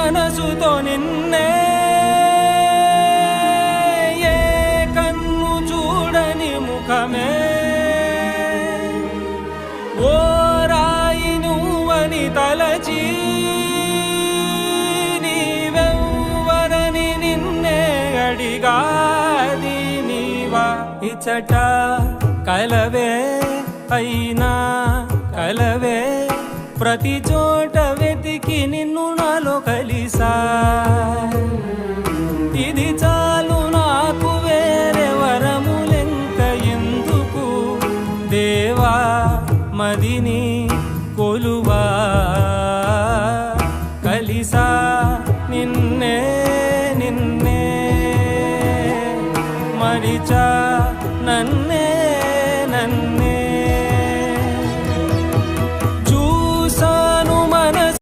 మనసుతో నిన్నే ఏ కన్ను చూడని ముఖమే ఓ రాయి నువ్వని తలచి నీవెవ్వరని నిన్నే అడిగాది నీవా ఇచ్చట కలవే అయినా కలవే ప్రతి చోట వెతికి నిన్ను నాలో కలిసా